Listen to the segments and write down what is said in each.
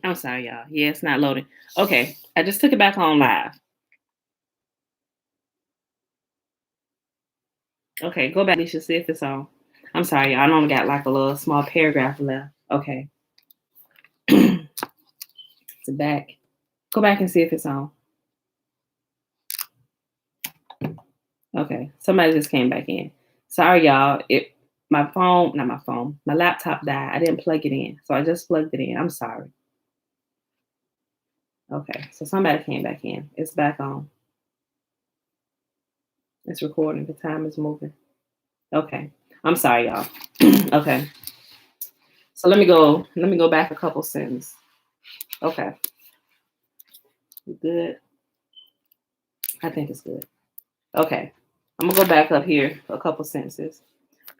I'm sorry, y'all. Yeah, it's not loading. Okay, I just took it back on live. Okay, go back. You should see if it's on. I'm sorry, y'all. I only got like a little small paragraph left. Okay. It's back. Go back and see if it's on. Okay, somebody just came back in. Sorry, y'all. My laptop died. I didn't plug it in, so I just plugged it in. I'm sorry. Okay, so somebody came back in. It's back on. It's recording. The time is moving. Okay, I'm sorry, y'all. Okay, so let me go back a couple sentences. Okay, good. I think it's good. Okay, I'm gonna go back up here a couple sentences.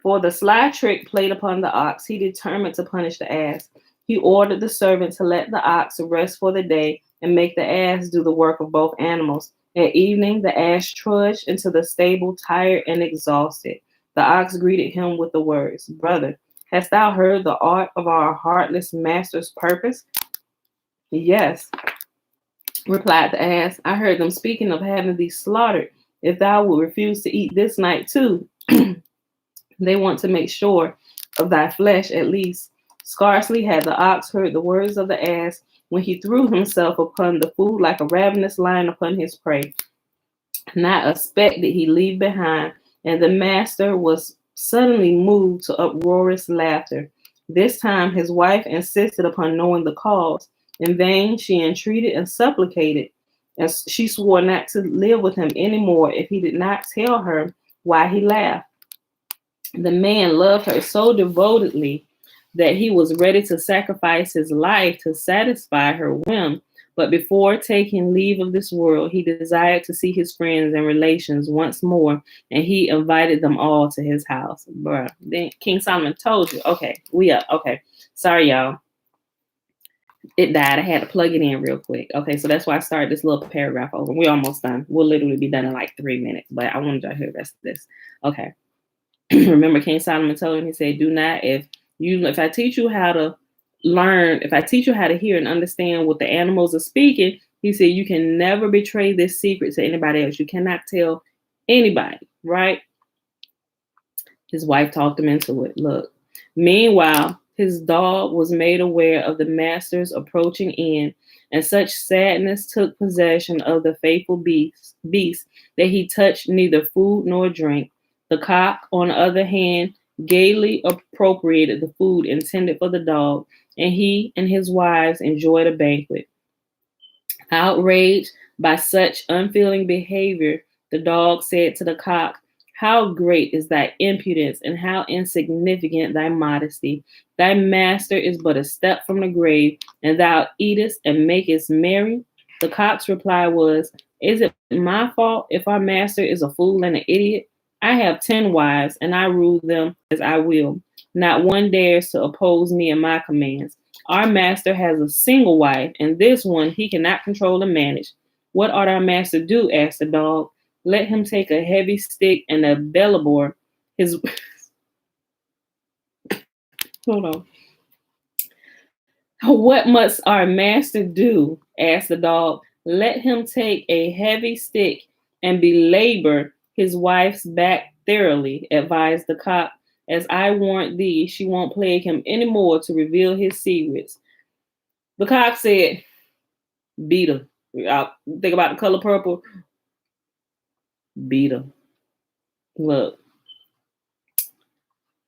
For the sly trick played upon the ox, he determined to punish the ass. He ordered the servant to let the ox rest for the day and make the ass do the work of both animals. At evening, the ass trudged into the stable, tired and exhausted. The ox greeted him with the words, "Brother, hast thou heard the art of our heartless master's purpose?" "Yes," replied the ass. "I heard them speaking of having thee slaughtered if thou wilt refuse to eat this night too. They want to make sure of thy flesh at least." Scarcely had the ox heard the words of the ass when he threw himself upon the food like a ravenous lion upon his prey. Not a speck did he leave behind, and the master was suddenly moved to uproarious laughter. This time his wife insisted upon knowing the cause. In vain she entreated and supplicated, and she swore not to live with him any more if he did not tell her why he laughed. The man loved her so devotedly that he was ready to sacrifice his life to satisfy her whim. But before taking leave of this world, he desired to see his friends and relations once more, and he invited them all to his house. Bruh, then King Solomon told you. Okay, we up. Okay, sorry, y'all. It died. I had to plug it in real quick. Okay, so that's why I started this little paragraph over. We're almost done. We'll literally be done in like 3 minutes, but I wanted y'all to hear the rest of this. Okay. Remember, King Solomon told him, he said, "Do not, if I teach you how to learn, if I teach you how to hear and understand what the animals are speaking," he said, "you can never betray this secret to anybody else. You cannot tell anybody," right? His wife talked him into it. Look. Meanwhile, his dog was made aware of the master's approaching end, and such sadness took possession of the faithful beast that he touched neither food nor drink. The cock, on the other hand, gaily appropriated the food intended for the dog, and he and his wives enjoyed a banquet. Outraged by such unfeeling behavior, the dog said to the cock, "How great is thy impudence, and how insignificant thy modesty! Thy master is but a step from the grave, and thou eatest and makest merry." The cock's reply was, "Is it my fault if our master is a fool and an idiot? I have 10 wives, and I rule them as I will. Not one dares to oppose me and my commands. Our master has a single wife, and this one he cannot control and manage." "What ought our master do?" asked the dog. "Let him take a heavy stick and a bellebore. His hold on. "What must our master do?" asked the dog. "Let him take a heavy stick and belabor his wife's back thoroughly," advised the cock. "As I warrant thee, she won't plague him any more to reveal his secrets." The cock said, "Beat him." Think about the color purple. Beat him. Look,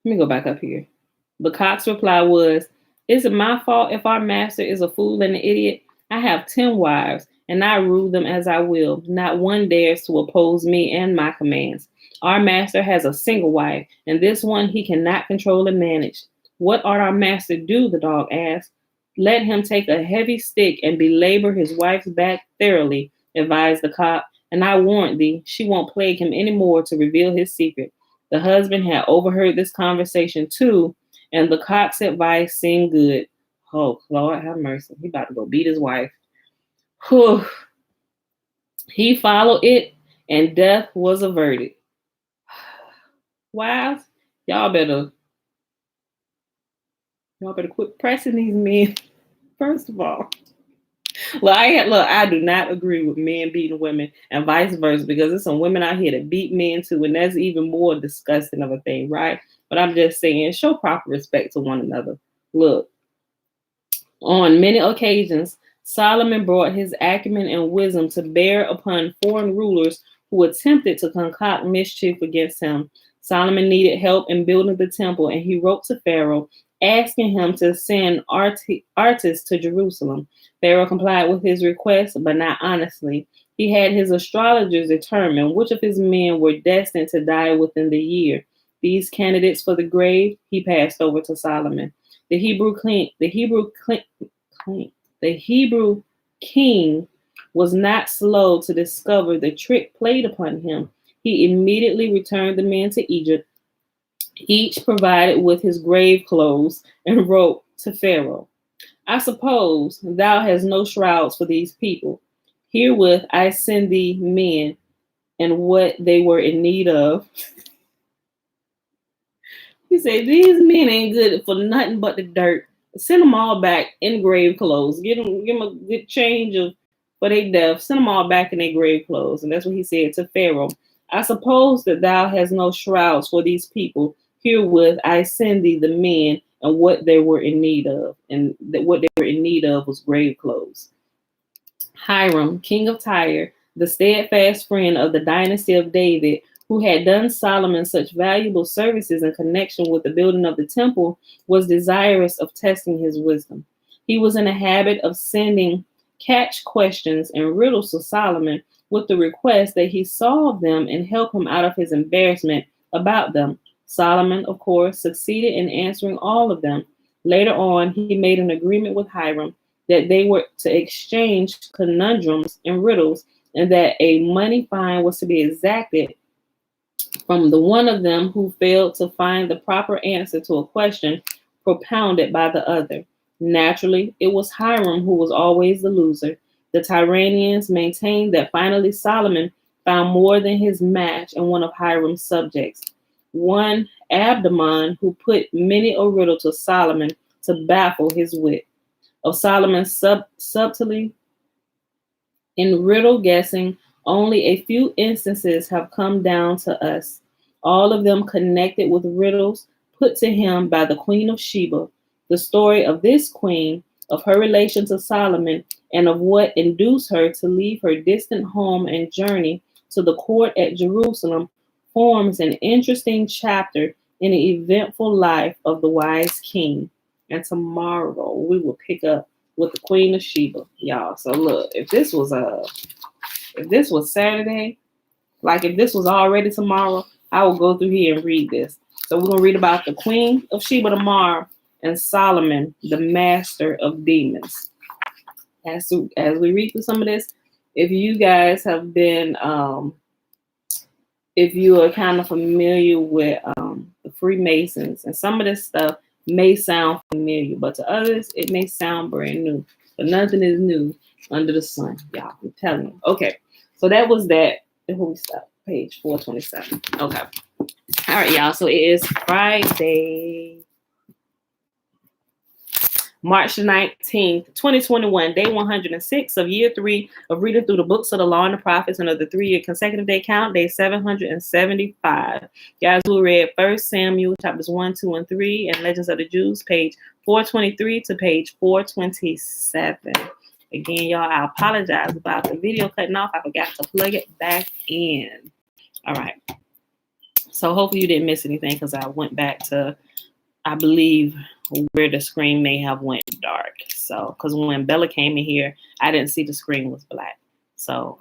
let me go back up here. The cock's reply was, "Is it my fault if our master is a fool and an idiot? I have 10 wives, and I rule them as I will. Not one dares to oppose me and my commands. Our master has a single wife, and this one he cannot control and manage." "What ought our master do?" the dog asked. "Let him take a heavy stick and belabor his wife's back thoroughly," advised the cock. "And I warrant thee, she won't plague him any more to reveal his secret." The husband had overheard this conversation too, and the cock's advice seemed good. Oh, Lord have mercy. He about to go beat his wife. Whew. He followed it, and death was averted. Wives, y'all better quit pressing these men. First of all, I do not agree with men beating women and vice versa, because there's some women out here that beat men too, and that's even more disgusting of a thing, right? But I'm just saying, show proper respect to one another. Look, on many occasions, Solomon brought his acumen and wisdom to bear upon foreign rulers who attempted to concoct mischief against him. Solomon needed help in building the temple, and he wrote to Pharaoh asking him to send artists to Jerusalem. Pharaoh complied with his request, but not honestly. He had his astrologers determine which of his men were destined to die within the year. These candidates for the grave he passed over to Solomon. The Hebrew king was not slow to discover the trick played upon him. He immediately returned the men to Egypt, each provided with his grave clothes, and wrote to Pharaoh, I suppose thou hast no shrouds for these people. Herewith I send thee men and what they were in need of. He said, these men ain't good for nothing but the dirt. Send them all back in grave clothes. Give them a good change for their death. Send them all back in their grave clothes. And that's what he said to Pharaoh. I suppose that thou hast no shrouds for these people. Herewith I send thee the men and what they were in need of. And that what they were in need of was grave clothes. Hiram, king of Tyre, the steadfast friend of the dynasty of David, who had done Solomon such valuable services in connection with the building of the temple, was desirous of testing his wisdom. He was in the habit of sending catch questions and riddles to Solomon with the request that he solve them and help him out of his embarrassment about them. Solomon, of course, succeeded in answering all of them. Later on, he made an agreement with Hiram that they were to exchange conundrums and riddles, and that a money fine was to be exacted from the one of them who failed to find the proper answer to a question propounded by the other. Naturally, it was Hiram who was always the loser. The Tyrians maintained that finally Solomon found more than his match in one of Hiram's subjects, one Abdamon, who put many a riddle to Solomon to baffle his wit. Of Solomon's subtlety in riddle guessing, only a few instances have come down to us, all of them connected with riddles put to him by the Queen of Sheba. The story of this queen, of her relation to Solomon, and of what induced her to leave her distant home and journey to the court at Jerusalem, forms an interesting chapter in the eventful life of the wise king. And tomorrow we will pick up with the Queen of Sheba, y'all. So look, if this was Saturday, like if this was already tomorrow, I will go through here and read this. So we're going to read about the Queen of Sheba tomorrow and Solomon, the master of demons. As we read through some of this, if you guys have been, if you are kind of familiar with the Freemasons, and some of this stuff may sound familiar, but to others, it may sound brand new. But nothing is new under the sun, y'all. I'm telling you. Okay, so that was that. Who we stop? Page 427. Okay. All right, y'all. So it is Friday, March 19th, 2021, day 106 of year 3 of reading through the books of the law and the prophets, and of the 3-year consecutive day count, day 775. Guys, we read 1 Samuel chapters 1, 2, and 3, and Legends of the Jews, page 423 to page 427. Again, y'all, I apologize about the video cutting off. I forgot to plug it back in. All right. So hopefully you didn't miss anything, because I went back to, I believe, where the screen may have went dark. So, because when Bella came in here, I didn't see the screen was black. So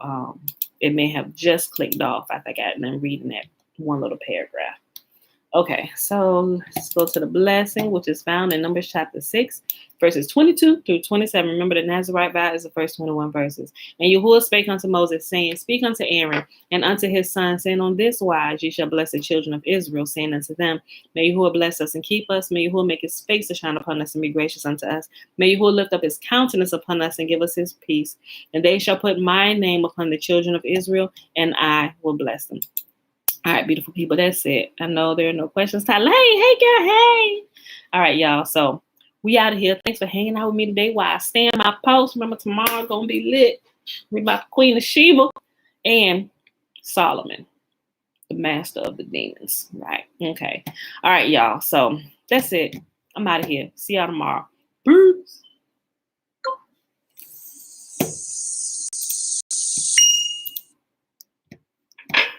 it may have just clicked off. I think I've been reading that one little paragraph. Okay, so let's go to the blessing, which is found in Numbers chapter 6, verses 22 through 27. Remember, the Nazarite vow is the first 21 verses. And Yahuwah spake unto Moses, saying, Speak unto Aaron and unto his sons, saying, On this wise ye shall bless the children of Israel, saying unto them, May Yahuwah bless us and keep us. May Yahuwah make his face to shine upon us and be gracious unto us. May Yahuwah lift up his countenance upon us and give us his peace. And they shall put my name upon the children of Israel, and I will bless them. All right, beautiful people, that's it. I know there are no questions. Hey, girl, hey. All right, y'all. So We out of here. Thanks for hanging out with me today while I stand my post. Remember, tomorrow gonna be lit. Read about the Queen of Sheba and Solomon, the master of the demons. Right. Okay. All right, y'all. So that's it. I'm out of here. See y'all tomorrow. Peace.